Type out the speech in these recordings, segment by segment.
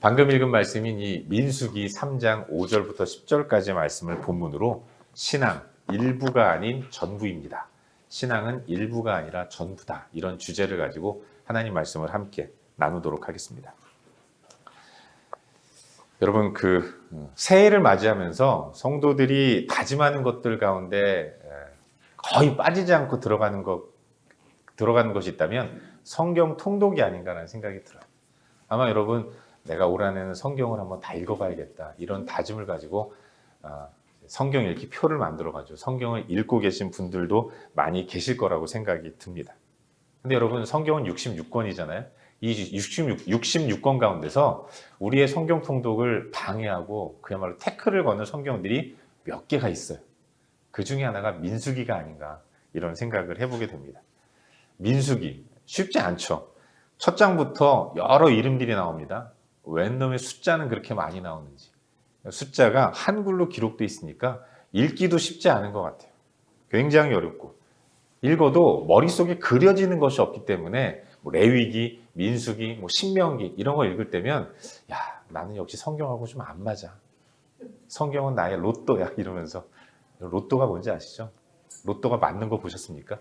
방금 읽은 말씀인 이 민수기 3장 5절부터 10절까지의 말씀을 본문으로 신앙 일부가 아닌 전부입니다. 신앙은 일부가 아니라 전부다. 이런 주제를 가지고 하나님 말씀을 함께 나누도록 하겠습니다. 여러분, 새해를 맞이하면서 성도들이 다짐하는 것들 가운데 거의 빠지지 않고 들어가는 것이 있다면 성경 통독이 아닌가라는 생각이 들어요. 아마 여러분, 내가 올 한해는 성경을 한번 다 읽어봐야겠다. 이런 다짐을 가지고 성경 읽기 표를 만들어가지고 성경을 읽고 계신 분들도 많이 계실 거라고 생각이 듭니다. 근데 여러분, 성경은 66권이잖아요. 이 66권 가운데서 우리의 성경 통독을 방해하고 그야말로 태클을 거는 성경들이 몇 개가 있어요. 그 중에 하나가 민수기가 아닌가 이런 생각을 해보게 됩니다. 민수기 쉽지 않죠. 첫 장부터 여러 이름들이 나옵니다. 웬 놈의 숫자는 그렇게 많이 나오는지. 숫자가 한글로 기록되어 있으니까 읽기도 쉽지 않은 것 같아요. 굉장히 어렵고 읽어도 머릿속에 그려지는 것이 없기 때문에 레위기, 민수기, 신명기 이런 거 읽을 때면 야, 나는 역시 성경하고 좀 안 맞아. 성경은 나의 로또야 이러면서. 로또가 뭔지 아시죠? 로또가 맞는 거 보셨습니까?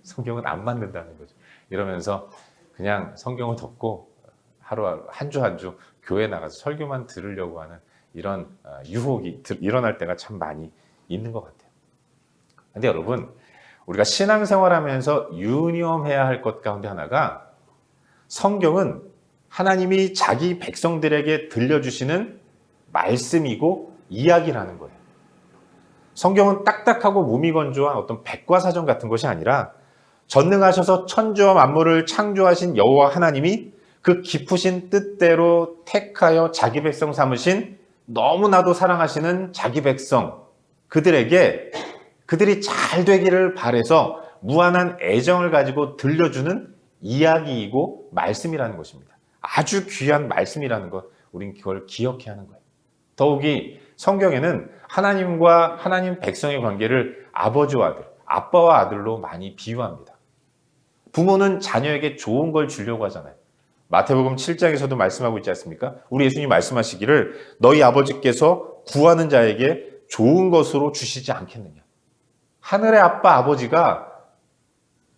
성경은 안 맞는다는 거죠. 이러면서 그냥 성경을 덮고 하루하루 한 주 한 주 교회 나가서 설교만 들으려고 하는 이런 유혹이 일어날 때가 참 많이 있는 것 같아요. 근데 여러분, 우리가 신앙생활하면서 유념해야 할 것 가운데 하나가 성경은 하나님이 자기 백성들에게 들려주시는 말씀이고 이야기라는 거예요. 성경은 딱딱하고 무미건조한 어떤 백과사전 같은 것이 아니라 전능하셔서 천지와 만물을 창조하신 여호와 하나님이 그 깊으신 뜻대로 택하여 자기 백성 삼으신 너무나도 사랑하시는 자기 백성, 그들이 잘 되기를 바라서 무한한 애정을 가지고 들려주는 이야기이고 말씀이라는 것입니다. 아주 귀한 말씀이라는 것, 우린 그걸 기억해야 하는 거예요. 더욱이 성경에는 하나님과 하나님 백성의 관계를 아버지와 아들, 아빠와 아들로 많이 비유합니다. 부모는 자녀에게 좋은 걸 주려고 하잖아요. 마태복음 7장에서도 말씀하고 있지 않습니까? 우리 예수님이 말씀하시기를 너희 아버지께서 구하는 자에게 좋은 것으로 주시지 않겠느냐. 하늘의 아빠 아버지가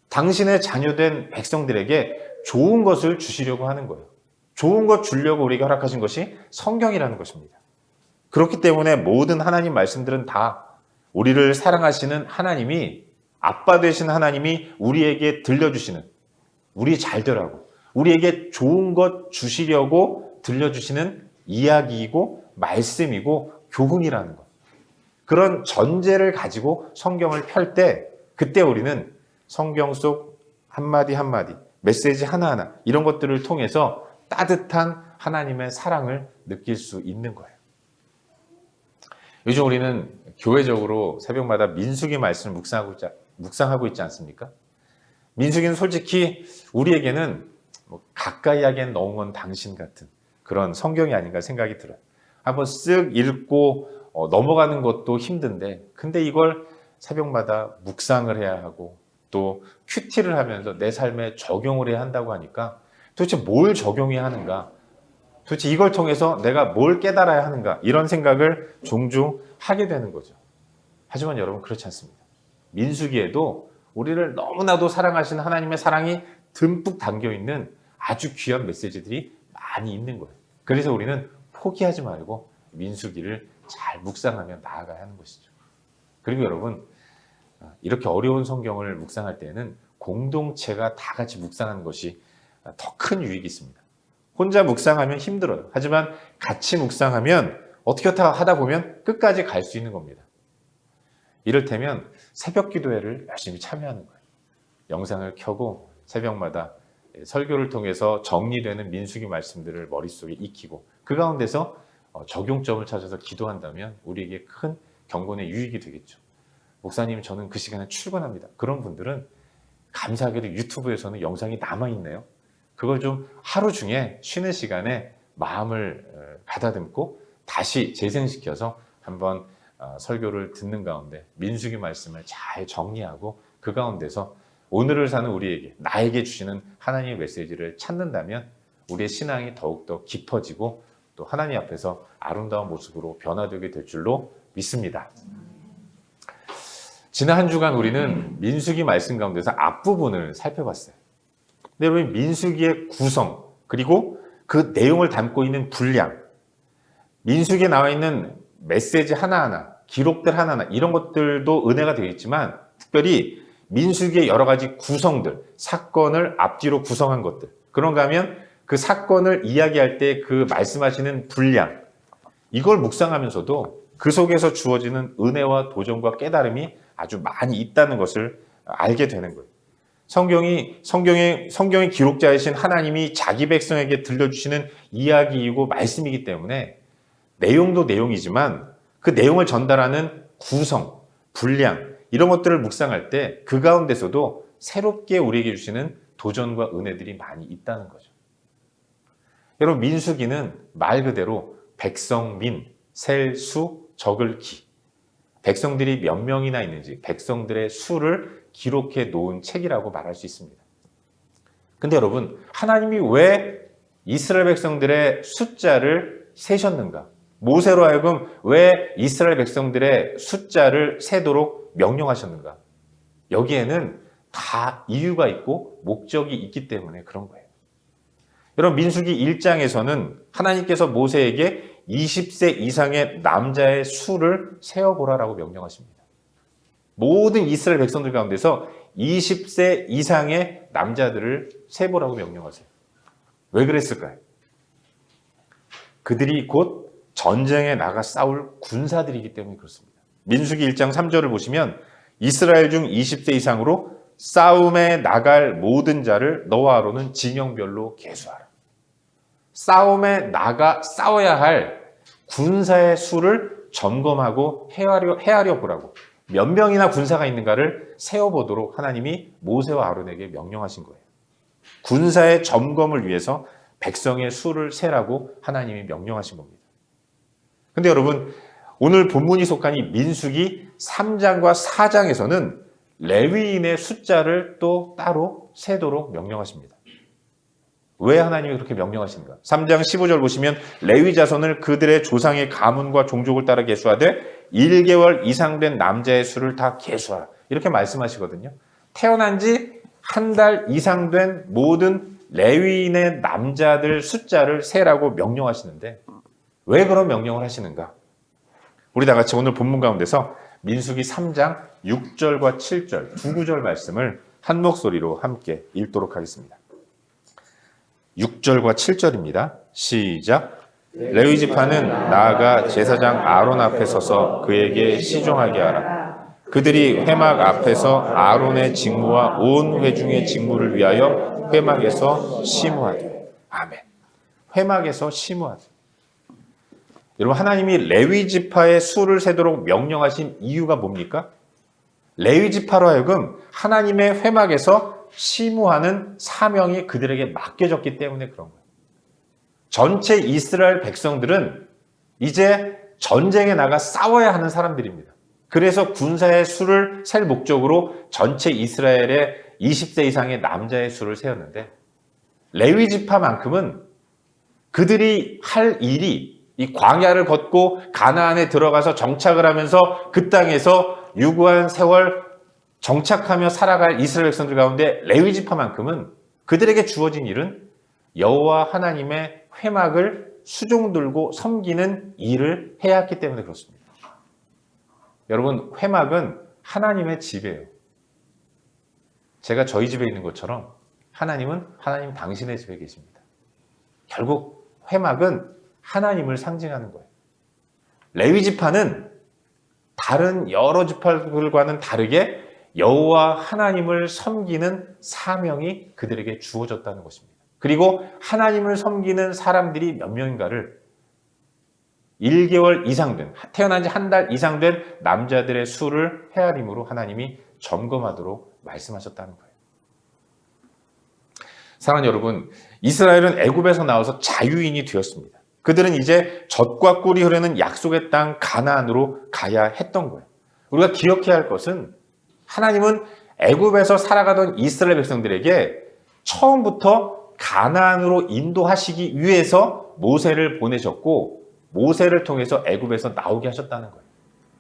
당신의 자녀된 백성들에게 좋은 것을 주시려고 하는 거예요. 좋은 것 주려고 우리에게 허락하신 것이 성경이라는 것입니다. 그렇기 때문에 모든 하나님 말씀들은 다 우리를 사랑하시는 하나님이, 아빠 되신 하나님이 우리에게 들려주시는, 우리 잘 되라고, 우리에게 좋은 것 주시려고 들려주시는 이야기이고 말씀이고 교훈이라는 것. 그런 전제를 가지고 성경을 펼 때 그때 우리는 성경 속 한마디 한마디, 메시지 하나하나 이런 것들을 통해서 따뜻한 하나님의 사랑을 느낄 수 있는 거예요. 요즘 우리는 교회적으로 새벽마다 민수기 말씀을 묵상하고 있지 않습니까? 민수기는 솔직히 우리에게는 가까이 하기엔 너무 먼 당신 같은 그런 성경이 아닌가 생각이 들어요. 한번 쓱 읽고 넘어가는 것도 힘든데 근데 이걸 새벽마다 묵상을 해야 하고 또 큐티를 하면서 내 삶에 적용을 해야 한다고 하니까 도대체 뭘 적용해야 하는가? 도대체 이걸 통해서 내가 뭘 깨달아야 하는가? 이런 생각을 종종 하게 되는 거죠. 하지만 여러분 그렇지 않습니다. 민수기에도 우리를 너무나도 사랑하시는 하나님의 사랑이 듬뿍 담겨있는 아주 귀한 메시지들이 많이 있는 거예요. 그래서 우리는 포기하지 말고 민수기를 잘 묵상하며 나아가야 하는 것이죠. 그리고 여러분, 이렇게 어려운 성경을 묵상할 때에는 공동체가 다 같이 묵상하는 것이 더 큰 유익이 있습니다. 혼자 묵상하면 힘들어요. 하지만 같이 묵상하면 어떻게 하다 보면 끝까지 갈 수 있는 겁니다. 이를테면 새벽 기도회를 열심히 참여하는 거예요. 영상을 켜고 새벽마다 설교를 통해서 정리되는 민수기 말씀들을 머릿속에 익히고 그 가운데서 적용점을 찾아서 기도한다면 우리에게 큰 경건의 유익이 되겠죠. 목사님, 저는 그 시간에 출근합니다. 그런 분들은 감사하게도 유튜브에서는 영상이 남아있네요. 그걸 좀 하루 중에 쉬는 시간에 마음을 가다듬고 다시 재생시켜서 한번 설교를 듣는 가운데 민수기 말씀을 잘 정리하고 그 가운데서 오늘을 사는 우리에게, 나에게 주시는 하나님의 메시지를 찾는다면 우리의 신앙이 더욱더 깊어지고 또 하나님 앞에서 아름다운 모습으로 변화되게 될 줄로 믿습니다. 지난 한 주간 우리는 민수기 말씀 가운데서 앞부분을 살펴봤어요. 근데 여러분, 민수기의 구성, 그리고 그 내용을 담고 있는 분량, 민수기에 나와 있는 메시지 하나하나, 기록들 하나하나, 이런 것들도 은혜가 되겠지만, 특별히 민수기의 여러 가지 구성들, 사건을 앞뒤로 구성한 것들, 그런가 하면 그 사건을 이야기할 때 그 말씀하시는 분량, 이걸 묵상하면서도 그 속에서 주어지는 은혜와 도전과 깨달음이 아주 많이 있다는 것을 알게 되는 거예요. 성경의 기록자이신 하나님이 자기 백성에게 들려주시는 이야기이고 말씀이기 때문에 내용도 내용이지만 그 내용을 전달하는 구성, 분량, 이런 것들을 묵상할 때 그 가운데서도 새롭게 우리에게 주시는 도전과 은혜들이 많이 있다는 거죠. 여러분, 민수기는 말 그대로 백성민, 셀, 수, 적을 기, 백성들이 몇 명이나 있는지 백성들의 수를 기록해 놓은 책이라고 말할 수 있습니다. 근데 여러분, 하나님이 왜 이스라엘 백성들의 숫자를 세셨는가? 모세로 하여금 왜 이스라엘 백성들의 숫자를 세도록 명령하셨는가? 여기에는 다 이유가 있고 목적이 있기 때문에 그런 거예요. 여러분, 민수기 1장에서는 하나님께서 모세에게 20세 이상의 남자의 수를 세어보라라고 명령하십니다. 모든 이스라엘 백성들 가운데서 20세 이상의 남자들을 세보라고 명령하세요. 왜 그랬을까요? 그들이 곧 전쟁에 나가 싸울 군사들이기 때문에 그렇습니다. 민수기 1장 3절을 보시면 이스라엘 중 20세 이상으로 싸움에 나갈 모든 자를 너와 아론은 진영별로 계수하라. 싸움에 나가 싸워야 할 군사의 수를 점검하고 헤아려 보라고, 몇 명이나 군사가 있는가를 세어보도록 하나님이 모세와 아론에게 명령하신 거예요. 군사의 점검을 위해서 백성의 수를 세라고 하나님이 명령하신 겁니다. 근데 여러분, 오늘 본문이 속한 이 민수기 3장과 4장에서는 레위인의 숫자를 또 따로 세도록 명령하십니다. 왜 하나님이 그렇게 명령하십니까? 3장 15절 보시면 레위 자손을 그들의 조상의 가문과 종족을 따라 계수하되 1개월 이상 된 남자의 수를 다 계수하라. 이렇게 말씀하시거든요. 태어난 지 한 달 이상 된 모든 레위인의 남자들 숫자를 세라고 명령하시는데 왜 그런 명령을 하시는가? 우리 다 같이 오늘 본문 가운데서 민수기 3장 6절과 7절 두 구절 말씀을 한 목소리로 함께 읽도록 하겠습니다. 6절과 7절입니다. 시작. 레위 지파는 나아가 제사장 아론 앞에 서서 그에게 시종하게 하라. 그들이 회막 앞에서 아론의 직무와 온 회중의 직무를 위하여 회막에서 심우하되. 아멘. 회막에서 심우하되. 여러분, 하나님이 레위 지파의 수를 세도록 명령하신 이유가 뭡니까? 레위 지파로 하여금 하나님의 회막에서 심우하는 사명이 그들에게 맡겨졌기 때문에 그런 거예요. 전체 이스라엘 백성들은 이제 전쟁에 나가 싸워야 하는 사람들입니다. 그래서 군사의 수를 셀 목적으로 전체 이스라엘의 20세 이상의 남자의 수를 세웠는데, 레위 지파만큼은 그들이 할 일이 이 광야를 걷고 가나안에 들어가서 정착을 하면서 그 땅에서 유구한 세월 정착하며 살아갈 이스라엘 백성들 가운데 레위 지파만큼은 그들에게 주어진 일은 여호와 하나님의 회막을 수종 들고 섬기는 일을 해야 했기 때문에 그렇습니다. 여러분, 회막은 하나님의 집이에요. 제가 저희 집에 있는 것처럼 하나님은 하나님 당신의 집에 계십니다. 결국 회막은 하나님을 상징하는 거예요. 레위 지파는 다른 여러 지파들과는 다르게 여호와 하나님을 섬기는 사명이 그들에게 주어졌다는 것입니다. 그리고 하나님을 섬기는 사람들이 몇 명인가를 1개월 이상 된, 태어난 지 한 달 이상 된 남자들의 수를 헤아림으로 하나님이 점검하도록 말씀하셨다는 거예요. 사랑하는 여러분, 이스라엘은 애굽에서 나와서 자유인이 되었습니다. 그들은 이제 젖과 꿀이 흐르는 약속의 땅 가나안으로 가야 했던 거예요. 우리가 기억해야 할 것은 하나님은 애굽에서 살아가던 이스라엘 백성들에게 처음부터 가나안으로 인도하시기 위해서 모세를 보내셨고 모세를 통해서 애굽에서 나오게 하셨다는 거예요.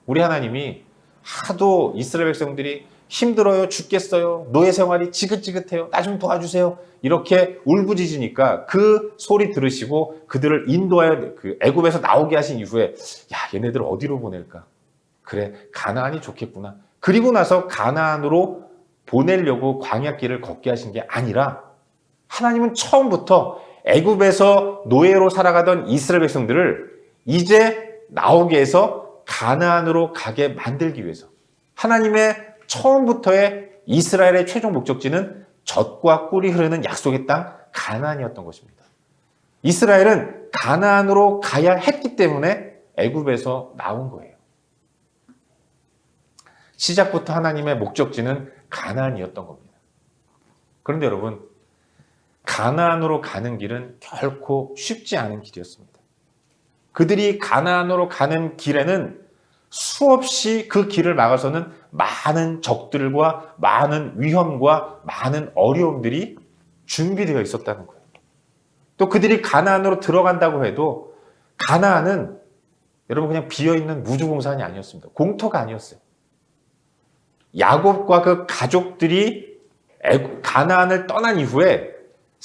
우리 하나님이 하도 이스라엘 백성들이 힘들어요, 죽겠어요, 노예 생활이 지긋지긋해요, 나 좀 도와주세요, 이렇게 울부짖으니까 그 소리 들으시고 그들을 인도하여 그 애굽에서 나오게 하신 이후에 야, 얘네들 어디로 보낼까? 그래, 가나안이 좋겠구나. 그리고 나서 가나안으로 보내려고 광야길을 걷게 하신 게 아니라 하나님은 처음부터 애굽에서 노예로 살아가던 이스라엘 백성들을 이제 나오게 해서 가나안으로 가게 만들기 위해서 하나님의 처음부터의 이스라엘의 최종 목적지는 젖과 꿀이 흐르는 약속의 땅 가나안이었던 것입니다. 이스라엘은 가나안으로 가야 했기 때문에 애굽에서 나온 거예요. 시작부터 하나님의 목적지는 가나안이었던 겁니다. 그런데 여러분, 가나안으로 가는 길은 결코 쉽지 않은 길이었습니다. 그들이 가나안으로 가는 길에는 수없이 그 길을 막아서는 많은 적들과 많은 위험과 많은 어려움들이 준비되어 있었다는 거예요. 또 그들이 가나안으로 들어간다고 해도 가나안은 여러분 그냥 비어있는 무주공산이 아니었습니다. 공터가 아니었어요. 야곱과 그 가족들이 가나안을 떠난 이후에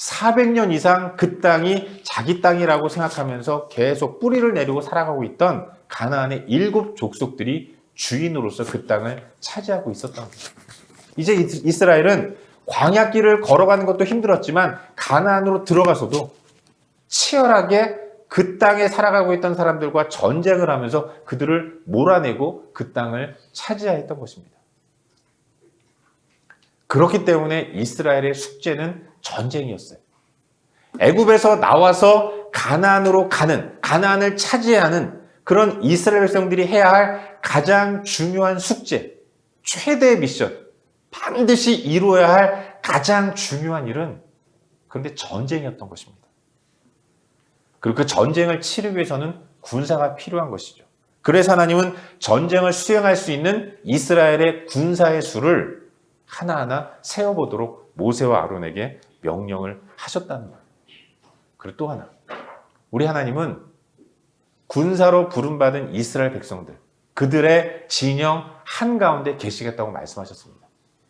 400년 이상 그 땅이 자기 땅이라고 생각하면서 계속 뿌리를 내리고 살아가고 있던 가나안의 7 족속들이 주인으로서 그 땅을 차지하고 있었던 거예요. 이제 이스라엘은 광야길을 걸어가는 것도 힘들었지만 가나안으로 들어가서도 치열하게 그 땅에 살아가고 있던 사람들과 전쟁을 하면서 그들을 몰아내고 그 땅을 차지하였던 것입니다. 그렇기 때문에 이스라엘의 숙제는 전쟁이었어요. 애굽에서 나와서 가나안으로 가는, 가나안을 차지해야 하는 그런 이스라엘 백성들이 해야 할 가장 중요한 숙제, 최대의 미션, 반드시 이루어야 할 가장 중요한 일은 그런데 전쟁이었던 것입니다. 그리고 그 전쟁을 치르기 위해서는 군사가 필요한 것이죠. 그래서 하나님은 전쟁을 수행할 수 있는 이스라엘의 군사의 수를 하나하나 세어보도록 모세와 아론에게 명령을 하셨다는 거예요. 그리고 또 하나, 우리 하나님은 군사로 부름받은 이스라엘 백성들, 그들의 진영 한가운데 계시겠다고 말씀하셨습니다.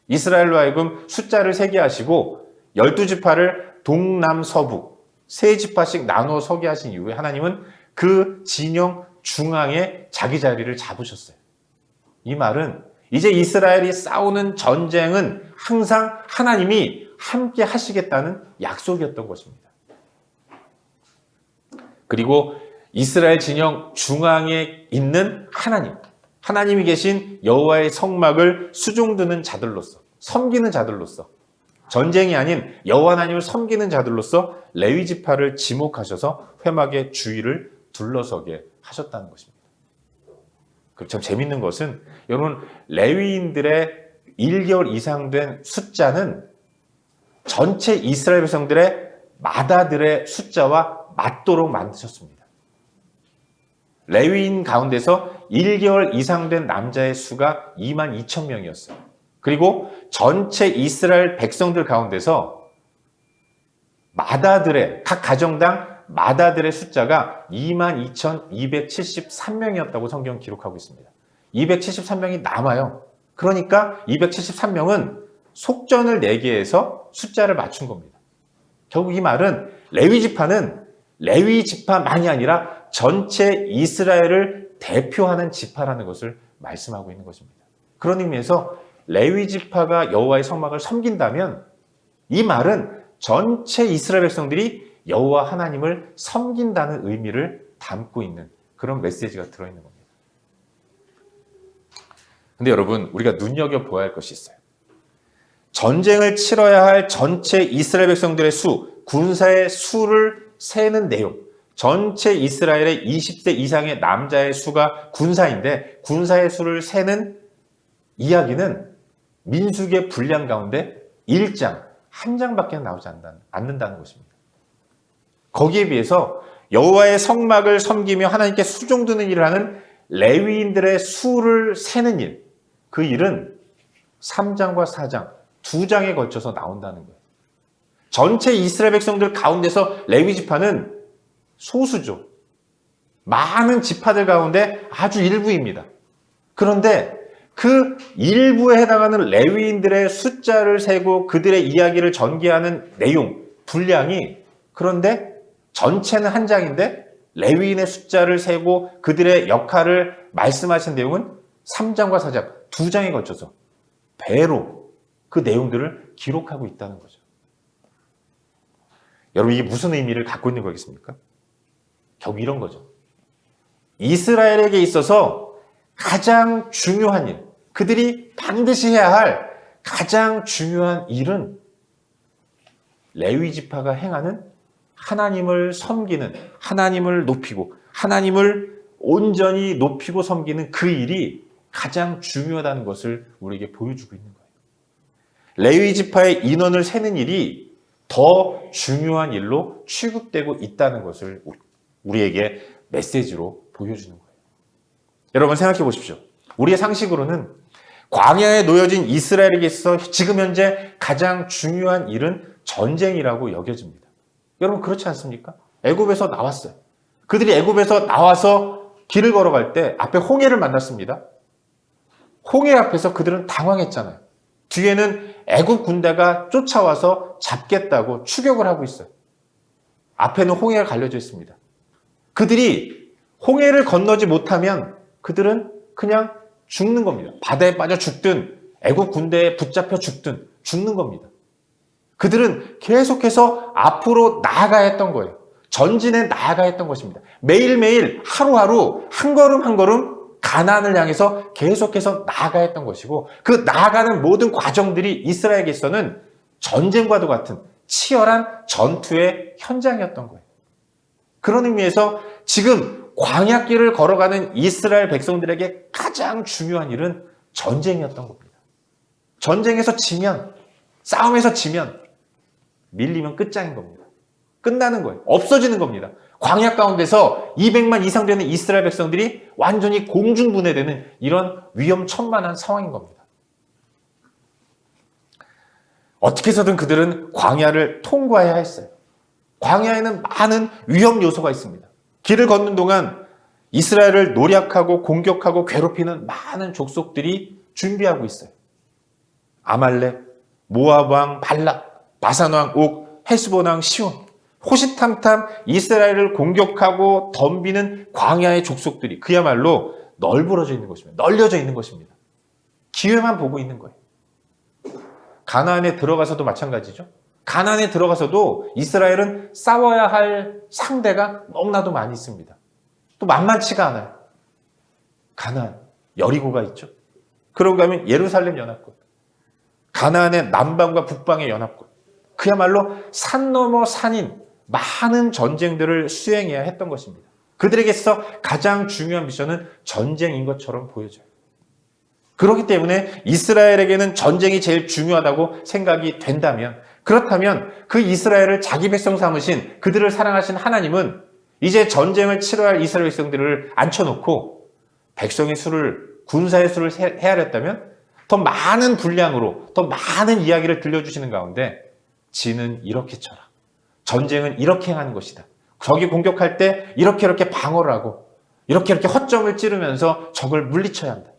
이스라엘로 하여금 숫자를 세게 하시고 12지파를 동남서북 3지파씩 나누어 서게 하신 이후에 하나님은 그 진영 중앙에 자기 자리를 잡으셨어요. 이 말은 이제 이스라엘이 싸우는 전쟁은 항상 하나님이 함께 하시겠다는 약속이었던 것입니다. 그리고 이스라엘 진영 중앙에 있는 하나님이 계신 여호와의 성막을 수종드는 자들로서, 섬기는 자들로서, 전쟁이 아닌 여호와 하나님을 섬기는 자들로서 레위 지파를 지목하셔서 회막의 주위를 둘러서게 하셨다는 것입니다. 참 재밌는 것은 여러분, 레위인들의 1개월 이상 된 숫자는 전체 이스라엘 백성들의 마다들의 숫자와 맞도록 만드셨습니다. 레위인 가운데서 1개월 이상 된 남자의 수가 22,000명이었어요. 그리고 전체 이스라엘 백성들 가운데서 마다들의, 각 가정당 마다들의 숫자가 22,273명이었다고 성경은 기록하고 있습니다. 273명이 남아요. 그러니까 273명은 속전을 4개 해서 숫자를 맞춘 겁니다. 결국 이 말은 레위 지파는 레위 지파만이 아니라 전체 이스라엘을 대표하는 지파라는 것을 말씀하고 있는 것입니다. 그런 의미에서 레위 지파가 여호와의 성막을 섬긴다면 이 말은 전체 이스라엘 백성들이 여호와 하나님을 섬긴다는 의미를 담고 있는 그런 메시지가 들어있는 겁니다. 근데 여러분, 우리가 눈여겨보아야 할 것이 있어요. 전쟁을 치러야 할 전체 이스라엘 백성들의 수, 군사의 수를 세는 내용, 전체 이스라엘의 20세 이상의 남자의 수가 군사인데 군사의 수를 세는 이야기는 민수기의 분량 가운데 1장, 한 장밖에 나오지 않는다는 것입니다. 거기에 비해서 여호와의 성막을 섬기며 하나님께 수종드는 일을 하는 레위인들의 수를 세는 일, 그 일은 3장과 4장, 2장에 걸쳐서 나온다는 거예요. 전체 이스라엘 백성들 가운데서 레위 지파는 소수죠. 많은 지파들 가운데 아주 일부입니다. 그런데 그 일부에 해당하는 레위인들의 숫자를 세고 그들의 이야기를 전개하는 내용, 분량이, 그런데 전체는 한 장인데 레위인의 숫자를 세고 그들의 역할을 말씀하신 내용은 3장과 4장, 2장에 걸쳐서 배로 그 내용들을 기록하고 있다는 거죠. 여러분, 이게 무슨 의미를 갖고 있는 거겠습니까? 결국 이런 거죠. 이스라엘에게 있어서 가장 중요한 일, 그들이 반드시 해야 할 가장 중요한 일은 레위 지파가 행하는 하나님을 섬기는, 하나님을 높이고 하나님을 온전히 높이고 섬기는 그 일이 가장 중요하다는 것을 우리에게 보여주고 있는 거예요. 레위 지파의 인원을 세는 일이 더 중요한 일로 취급되고 있다는 것을 우리에게 메시지로 보여주는 거예요. 여러분 생각해 보십시오. 우리의 상식으로는 광야에 놓여진 이스라엘에게 있어서 지금 현재 가장 중요한 일은 전쟁이라고 여겨집니다. 여러분 그렇지 않습니까? 애굽에서 나왔어요. 그들이 애굽에서 나와서 길을 걸어갈 때 앞에 홍해를 만났습니다. 홍해 앞에서 그들은 당황했잖아요. 뒤에는 애굽 군대가 쫓아와서 잡겠다고 추격을 하고 있어요. 앞에는 홍해가 갈려져 있습니다. 그들이 홍해를 건너지 못하면 그들은 그냥 죽는 겁니다. 바다에 빠져 죽든 애굽 군대에 붙잡혀 죽든 죽는 겁니다. 그들은 계속해서 앞으로 나아가야 했던 거예요. 전진해 나아가야 했던 것입니다. 매일매일 하루하루 한 걸음 한 걸음 가나안을 향해서 계속해서 나아가야 했던 것이고, 그 나아가는 모든 과정들이 이스라엘에게서는 전쟁과도 같은 치열한 전투의 현장이었던 거예요. 그런 의미에서 지금 광야길을 걸어가는 이스라엘 백성들에게 가장 중요한 일은 전쟁이었던 겁니다. 전쟁에서 지면, 싸움에서 지면 밀리면 끝장인 겁니다. 끝나는 거예요. 없어지는 겁니다. 광야 가운데서 200만 이상 되는 이스라엘 백성들이 완전히 공중분해되는 이런 위험천만한 상황인 겁니다. 어떻게 해서든 그들은 광야를 통과해야 했어요. 광야에는 많은 위험 요소가 있습니다. 길을 걷는 동안 이스라엘을 노략하고 공격하고 괴롭히는 많은 족속들이 준비하고 있어요. 아말렉, 모압 왕 발락, 바산 왕 옥, 헤스본 왕 시온, 호시탐탐 이스라엘을 공격하고 덤비는 광야의 족속들이 그야말로 널브러져 있는 것입니다. 널려져 있는 것입니다. 기회만 보고 있는 거예요. 가나안에 들어가서도 마찬가지죠. 가나안에 들어가서도 이스라엘은 싸워야 할 상대가 너무나도 많이 있습니다. 또 만만치가 않아요. 가나안, 여리고가 있죠. 그런가 하면 예루살렘 연합군, 가나안의 남방과 북방의 연합군, 그야말로 산 넘어 산인 많은 전쟁들을 수행해야 했던 것입니다. 그들에게서 가장 중요한 미션은 전쟁인 것처럼 보여져요. 그렇기 때문에 이스라엘에게는 전쟁이 제일 중요하다고 생각이 된다면, 그렇다면 그 이스라엘을 자기 백성 삼으신, 그들을 사랑하신 하나님은 이제 전쟁을 치러야 할 이스라엘 백성들을 앉혀놓고 백성의 수를, 군사의 수를 헤아렸다면 더 많은 분량으로 더 많은 이야기를 들려주시는 가운데 지는 이렇게 쳐라, 전쟁은 이렇게 행하는 것이다, 적이 공격할 때 이렇게 방어를 하고 이렇게 허점을 찌르면서 적을 물리쳐야 한다.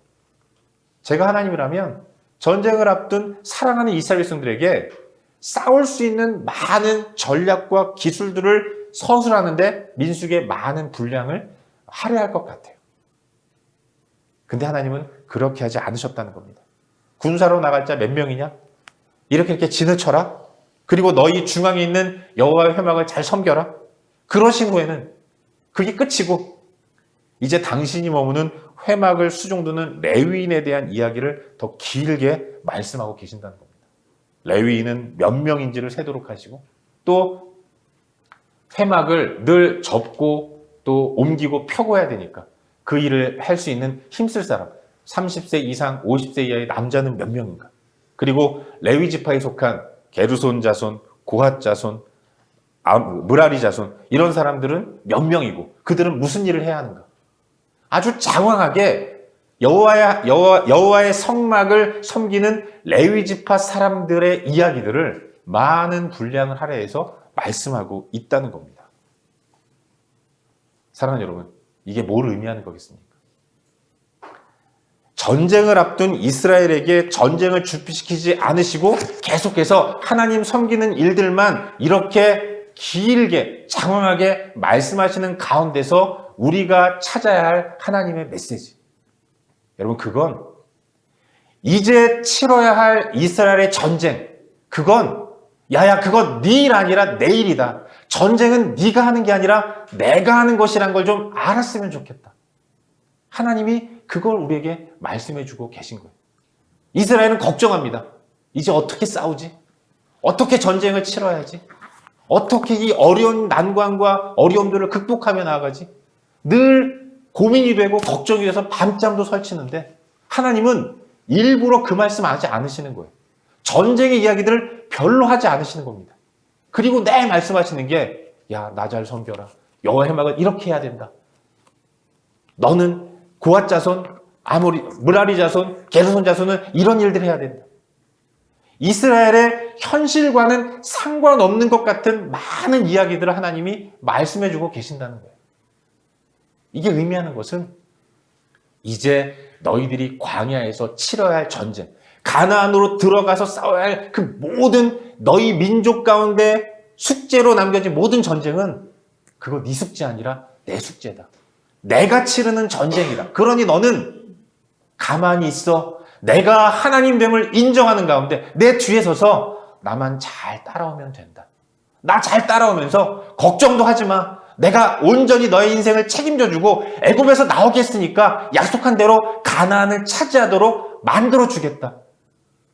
제가 하나님이라면 전쟁을 앞둔 사랑하는 이스라엘 백성들에게 싸울 수 있는 많은 전략과 기술들을 서술하는데 민수기의 많은 분량을 할애할 것 같아요. 근데 하나님은 그렇게 하지 않으셨다는 겁니다. 군사로 나갈 자 몇 명이냐? 이렇게 지느쳐라. 그리고 너희 중앙에 있는 여호와의 회막을 잘 섬겨라. 그러신 후에는 그게 끝이고 이제 당신이 머무는 회막을 수종두는 레위인에 대한 이야기를 더 길게 말씀하고 계신다는 겁니다. 레위인은 몇 명인지를 세도록 하시고, 또 회막을 늘 접고 또 옮기고 펴고 해야 되니까 그 일을 할 수 있는 힘쓸 사람, 30세 이상 50세 이하의 남자는 몇 명인가, 그리고 레위 지파에 속한 게르손 자손, 고핫 자손, 무라리 자손, 이런 사람들은 몇 명이고 그들은 무슨 일을 해야 하는가. 아주 장황하게 여호와의 성막을 섬기는 레위 지파 사람들의 이야기들을 많은 분량을 할애해서 말씀하고 있다는 겁니다. 사랑하는 여러분, 이게 뭘 의미하는 거겠습니까? 전쟁을 앞둔 이스라엘에게 전쟁을 준비시키지 않으시고 계속해서 하나님 섬기는 일들만 이렇게 길게 장황하게 말씀하시는 가운데서 우리가 찾아야 할 하나님의 메시지. 여러분, 그건 이제 치러야 할 이스라엘의 전쟁, 그건 그건 네 일 아니라 내 일이다. 전쟁은 네가 하는 게 아니라 내가 하는 것이란 걸 좀 알았으면 좋겠다. 하나님이 그걸 우리에게 말씀해 주고 계신 거예요. 이스라엘은 걱정합니다. 이제 어떻게 싸우지? 어떻게 전쟁을 치러야지? 어떻게 이 어려운 난관과 어려움들을 극복하며 나아가지? 늘 고민이 되고 걱정이 돼서 밤잠도 설치는데 하나님은 일부러 그 말씀 하지 않으시는 거예요. 전쟁의 이야기들을 별로 하지 않으시는 겁니다. 그리고 내 말씀하시는 게 나 잘 섬겨라. 여호와의 막은 이렇게 해야 된다. 너는 고앗 자손, 므라리 자손, 게르손 자손은 이런 일들을 해야 된다. 이스라엘의 현실과는 상관없는 것 같은 많은 이야기들을 하나님이 말씀해주고 계신다는 거예요. 이게 의미하는 것은 이제 너희들이 광야에서 치러야 할 전쟁, 가나안으로 들어가서 싸워야 할 그 모든 너희 민족 가운데 숙제로 남겨진 모든 전쟁은 그거 네 숙제 아니라 내 숙제다. 내가 치르는 전쟁이다. 그러니 너는 가만히 있어. 내가 하나님됨을 인정하는 가운데 내 뒤에 서서 나만 잘 따라오면 된다. 나 잘 따라오면서 걱정도 하지 마. 내가 온전히 너의 인생을 책임져주고 애굽에서 나오게 했으니까 약속한 대로 가나안을 차지하도록 만들어주겠다.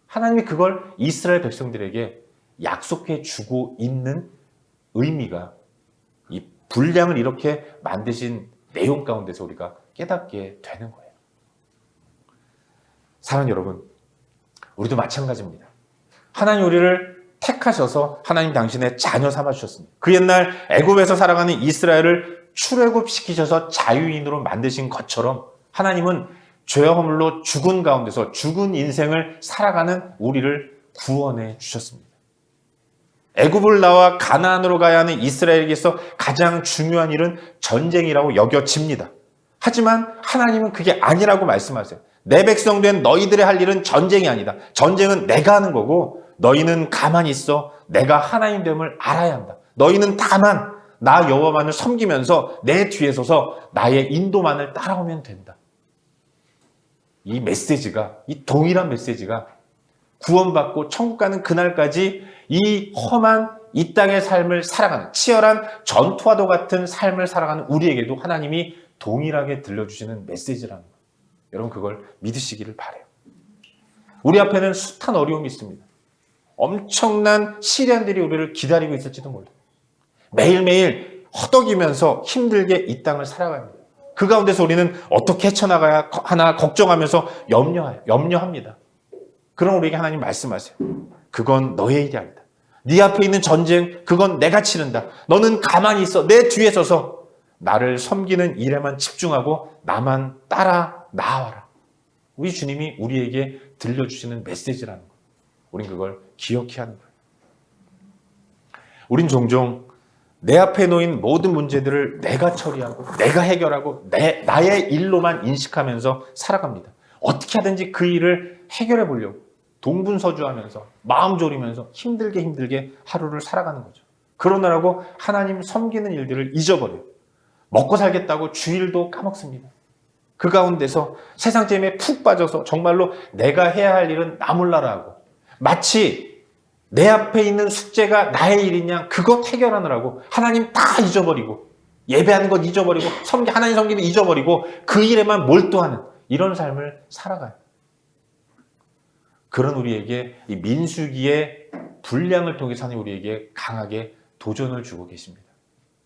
하나님이 그걸 이스라엘 백성들에게 약속해 주고 있는 의미가 이 분량을 이렇게 만드신 내용 가운데서 우리가 깨닫게 되는 거예요. 사랑하는 여러분, 우리도 마찬가지입니다. 하나님 우리를 택하셔서 하나님 당신의 자녀 삼아주셨습니다. 그 옛날 애굽에서 살아가는 이스라엘을 출애굽시키셔서 자유인으로 만드신 것처럼 하나님은 죄와 허물로 죽은 가운데서 죽은 인생을 살아가는 우리를 구원해 주셨습니다. 애굽을 나와 가나안으로 가야 하는 이스라엘에게서 가장 중요한 일은 전쟁이라고 여겨집니다. 하지만 하나님은 그게 아니라고 말씀하세요. 내 백성 된 너희들의 할 일은 전쟁이 아니다. 전쟁은 내가 하는 거고 너희는 가만히 있어. 내가 하나님됨을 알아야 한다. 너희는 다만 나 여호와만을 섬기면서 내 뒤에 서서 나의 인도만을 따라오면 된다. 이 메시지가, 이 동일한 메시지가 구원받고 천국 가는 그날까지 이 험한 이 땅의 삶을 살아가는 치열한 전투와도 같은 삶을 살아가는 우리에게도 하나님이 동일하게 들려주시는 메시지라는 것. 여러분 그걸 믿으시기를 바라요. 우리 앞에는 숱한 어려움이 있습니다. 엄청난 시련들이 우리를 기다리고 있을지도 몰라요. 매일매일 허덕이면서 힘들게 이 땅을 살아갑니다. 그 가운데서 우리는 어떻게 헤쳐나가야 하나 걱정하면서 염려합니다. 그럼 우리에게 하나님 말씀하세요. 그건 너의 일이 아니다. 네 앞에 있는 전쟁, 그건 내가 치른다. 너는 가만히 있어. 내 뒤에 서서 나를 섬기는 일에만 집중하고 나만 따라 나와라. 우리 주님이 우리에게 들려주시는 메시지라는 거예요. 우린 그걸 기억해야 하는 거예요. 우린 종종 내 앞에 놓인 모든 문제들을 내가 처리하고 내가 해결하고 나의 일로만 인식하면서 살아갑니다. 어떻게 하든지 그 일을 해결해 보려고 동분서주하면서 마음 졸이면서 힘들게 하루를 살아가는 거죠. 그러느라고 하나님 섬기는 일들을 잊어버려요. 먹고 살겠다고 주일도 까먹습니다. 그 가운데서 세상 재미에 푹 빠져서 정말로 내가 해야 할 일은 나 몰라라 하고 마치 내 앞에 있는 숙제가 나의 일이냐 그것 해결하느라고 하나님 다 잊어버리고 예배하는 것 잊어버리고 하나님 섬기는 잊어버리고 그 일에만 몰두하는 이런 삶을 살아가요. 그런 우리에게 이 민수기의 분량을 통해서 하나님 우리에게 강하게 도전을 주고 계십니다.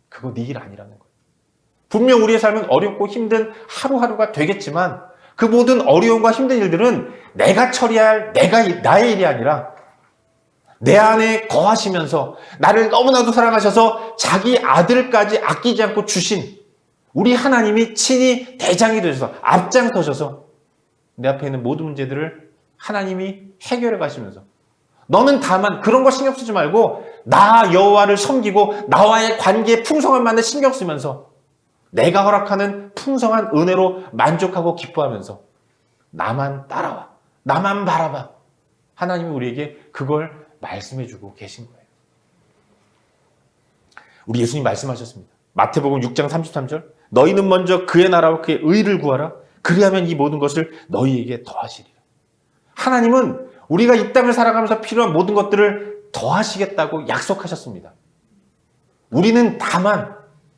그거 네 일 아니라는 거예요. 분명 우리의 삶은 어렵고 힘든 하루하루가 되겠지만 그 모든 어려움과 힘든 일들은 내가 처리할 나의 일이 아니라 내 안에 거하시면서 나를 너무나도 사랑하셔서 자기 아들까지 아끼지 않고 주신 우리 하나님이 친히 대장이 되셔서 앞장서셔서 내 앞에 있는 모든 문제들을 하나님이 해결해 가시면서 너는 다만 그런 거 신경 쓰지 말고 나 여호와를 섬기고 나와의 관계의 풍성함만을 신경 쓰면서 내가 허락하는 풍성한 은혜로 만족하고 기뻐하면서 나만 따라와. 나만 바라봐. 하나님이 우리에게 그걸 말씀해주고 계신 거예요. 우리 예수님 말씀하셨습니다. 마태복음 6장 33절 너희는 먼저 그의 나라와 그의 의를 구하라. 그리하면 이 모든 것을 너희에게 더하시리라. 하나님은 우리가 이 땅을 살아가면서 필요한 모든 것들을 더하시겠다고 약속하셨습니다. 우리는 다만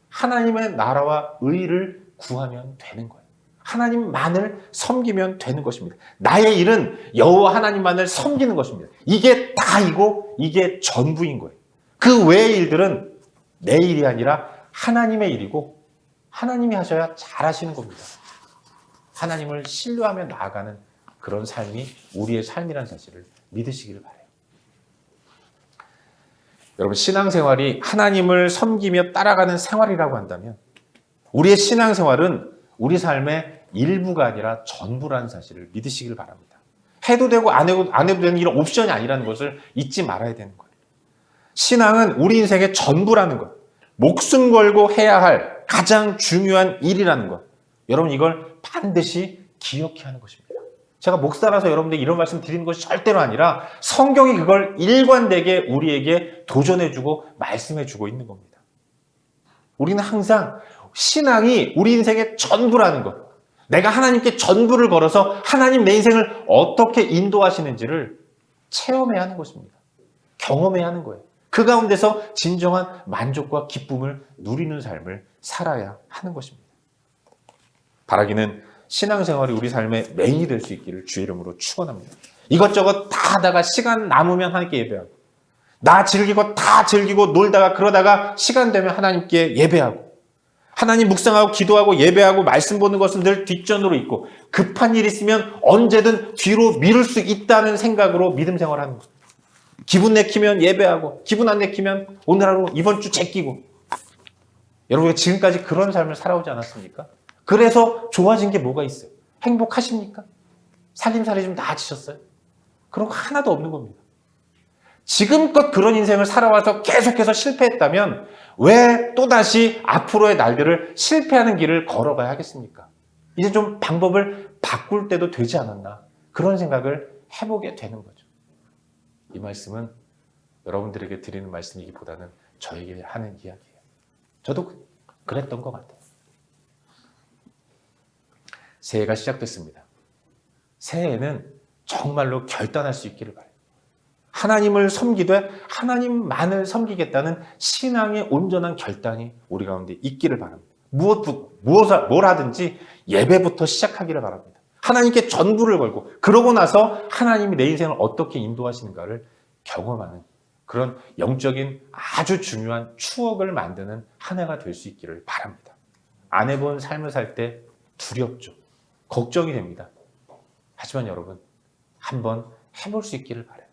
하나님의 나라와 의를 구하면 되는 거예요. 하나님만을 섬기면 되는 것입니다. 나의 일은 여호와 하나님만을 섬기는 것입니다. 이게 다이고 이게 전부인 거예요. 그 외의 일들은 내 일이 아니라 하나님의 일이고 하나님이 하셔야 잘하시는 겁니다. 하나님을 신뢰하며 나아가는 그런 삶이 우리의 삶이라는 사실을 믿으시기를 바라요. 여러분, 신앙생활이 하나님을 섬기며 따라가는 생활이라고 한다면 우리의 신앙생활은 우리 삶의 일부가 아니라 전부라는 사실을 믿으시길 바랍니다. 해도 되고 안 해도 되는 이런 옵션이 아니라는 것을 잊지 말아야 되는 거예요. 신앙은 우리 인생의 전부라는 것, 목숨 걸고 해야 할 가장 중요한 일이라는 것, 여러분 이걸 반드시 기억해야 하는 것입니다. 제가 목사라서 여러분들 이런 말씀 드리는 것이 절대로 아니라 성경이 그걸 일관되게 우리에게 도전해주고 말씀해주고 있는 겁니다. 우리는 항상 신앙이 우리 인생의 전부라는 것, 내가 하나님께 전부를 걸어서 하나님 내 인생을 어떻게 인도하시는지를 체험해야 하는 것입니다. 경험해야 하는 거예요. 그 가운데서 진정한 만족과 기쁨을 누리는 삶을 살아야 하는 것입니다. 바라기는 신앙생활이 우리 삶의 메인이 될 수 있기를 주의 이름으로 축원합니다. 이것저것 다 하다가 시간 남으면 하나님께 예배하고, 나 즐기고 다 즐기고 놀다가 그러다가 시간 되면 하나님께 예배하고, 하나님 묵상하고 기도하고 예배하고 말씀 보는 것은 늘 뒷전으로 있고, 급한 일 있으면 언제든 뒤로 미룰 수 있다는 생각으로 믿음 생활하는 거예요. 기분 내키면 예배하고, 기분 안 내키면 오늘 하루 이번 주 제끼고. 여러분 지금까지 그런 삶을 살아오지 않았습니까? 그래서 좋아진 게 뭐가 있어요? 행복하십니까? 살림살이 좀 나아지셨어요? 그런 거 하나도 없는 겁니다. 지금껏 그런 인생을 살아와서 계속해서 실패했다면 왜 또다시 앞으로의 날들을 실패하는 길을 걸어가야 하겠습니까? 이제 좀 방법을 바꿀 때도 되지 않았나, 그런 생각을 해보게 되는 거죠. 이 말씀은 여러분들에게 드리는 말씀이기보다는 저에게 하는 이야기예요. 저도 그랬던 것 같아요. 새해가 시작됐습니다. 새해에는 정말로 결단할 수 있기를 바라요. 하나님을 섬기되 하나님만을 섬기겠다는 신앙의 온전한 결단이 우리 가운데 있기를 바랍니다. 뭘 하든지 예배부터 시작하기를 바랍니다. 하나님께 전부를 걸고 그러고 나서 하나님이 내 인생을 어떻게 인도하시는가를 경험하는 그런 영적인 아주 중요한 추억을 만드는 한 해가 될 수 있기를 바랍니다. 안 해본 삶을 살 때 두렵죠. 걱정이 됩니다. 하지만 여러분, 한번 해볼 수 있기를 바라요.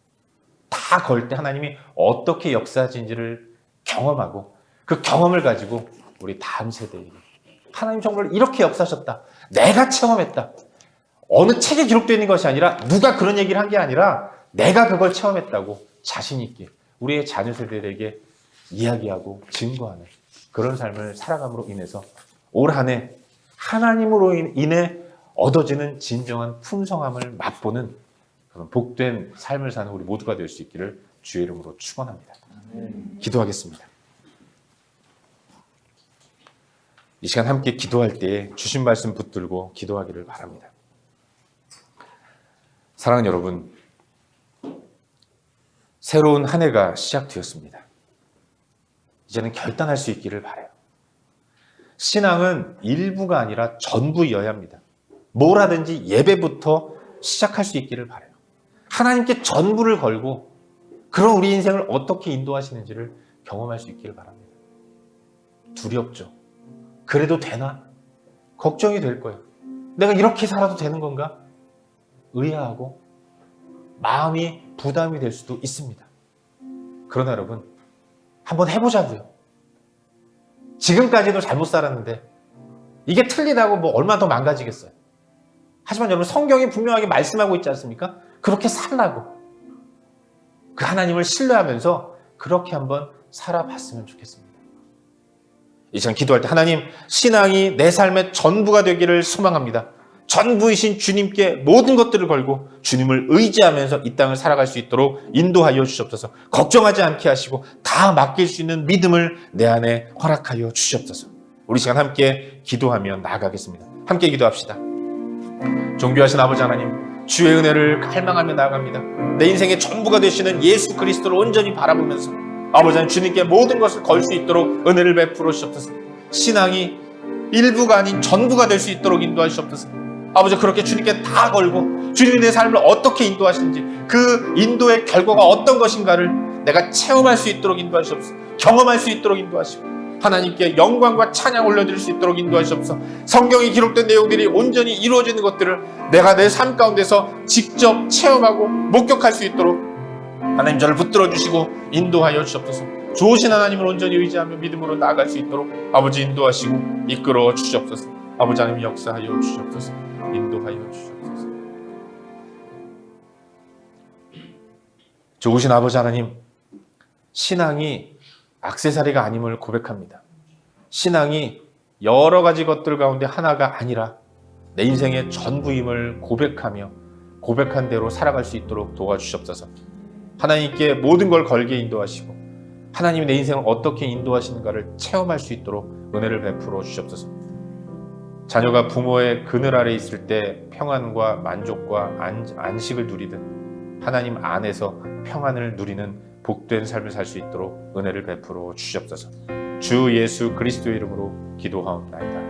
다 걸 때 하나님이 어떻게 역사하시는지를 경험하고 그 경험을 가지고 우리 다음 세대에게 하나님 정말 이렇게 역사하셨다, 내가 체험했다, 어느 책에 기록되어 있는 것이 아니라 누가 그런 얘기를 한 게 아니라 내가 그걸 체험했다고 자신 있게 우리의 자녀 세대들에게 이야기하고 증거하는 그런 삶을 살아감으로 인해서 올 한 해 하나님으로 인해 얻어지는 진정한 풍성함을 맛보는 그런 복된 삶을 사는 우리 모두가 될 수 있기를 주의 이름으로 축원합니다. 기도하겠습니다. 이 시간 함께 기도할 때 주신 말씀 붙들고 기도하기를 바랍니다. 사랑하는 여러분, 새로운 한 해가 시작되었습니다. 이제는 결단할 수 있기를 바라요. 신앙은 일부가 아니라 전부여야 합니다. 뭘 하든지 예배부터 시작할 수 있기를 바라요. 하나님께 전부를 걸고 그런 우리 인생을 어떻게 인도하시는지를 경험할 수 있기를 바랍니다. 두렵죠. 그래도 되나? 걱정이 될 거예요. 내가 이렇게 살아도 되는 건가? 의아하고 마음이 부담이 될 수도 있습니다. 그러나 여러분, 한번 해보자고요. 지금까지도 잘못 살았는데 이게 틀리다고 뭐 얼마나 더 망가지겠어요. 하지만 여러분, 성경이 분명하게 말씀하고 있지 않습니까? 그렇게 살라고. 그 하나님을 신뢰하면서 그렇게 한번 살아봤으면 좋겠습니다. 이 시간 기도할 때 하나님, 신앙이 내 삶의 전부가 되기를 소망합니다. 전부이신 주님께 모든 것들을 걸고 주님을 의지하면서 이 땅을 살아갈 수 있도록 인도하여 주시옵소서. 걱정하지 않게 하시고 다 맡길 수 있는 믿음을 내 안에 허락하여 주시옵소서. 우리 시간 함께 기도하며 나아가겠습니다. 함께 기도합시다. 존귀하신 아버지 하나님, 주의 은혜를 갈망하며 나아갑니다. 내 인생의 전부가 되시는 예수 그리스도를 온전히 바라보면서 아버지 하나님, 주님께 모든 것을 걸 수 있도록 은혜를 베풀어 주시옵소서. 신앙이 일부가 아닌 전부가 될 수 있도록 인도하시옵소서. 아버지, 그렇게 주님께 다 걸고 주님이 내 삶을 어떻게 인도하시는지, 그 인도의 결과가 어떤 것인가를 내가 체험할 수 있도록 인도하시옵소서. 경험할 수 있도록 인도하시고 하나님께 영광과 찬양 올려드릴 수 있도록 인도하시옵소서. 성경에 기록된 내용들이 온전히 이루어지는 것들을 내가 내 삶 가운데서 직접 체험하고 목격할 수 있도록 하나님 저를 붙들어 주시고 인도하여 주시옵소서. 좋으신 하나님을 온전히 의지하며 믿음으로 나아갈 수 있도록 아버지 인도하시고 이끌어 주시옵소서. 아버지 하나님 역사하여 주시옵소서. 인도하여 주시옵소서. 좋으신 아버지 하나님, 신앙이 액세서리가 아님을 고백합니다. 신앙이 여러 가지 것들 가운데 하나가 아니라 내 인생의 전부임을 고백하며 고백한 대로 살아갈 수 있도록 도와주시옵소서. 하나님께 모든 걸 걸게 인도하시고 하나님이 내 인생을 어떻게 인도하시는가를 체험할 수 있도록 은혜를 베풀어 주시옵소서. 자녀가 부모의 그늘 아래 있을 때 평안과 만족과 안식을 누리듯 하나님 안에서 평안을 누리는 복된 삶을 살 수 있도록 은혜를 베풀어 주시옵소서. 주 예수 그리스도의 이름으로 기도하옵나이다.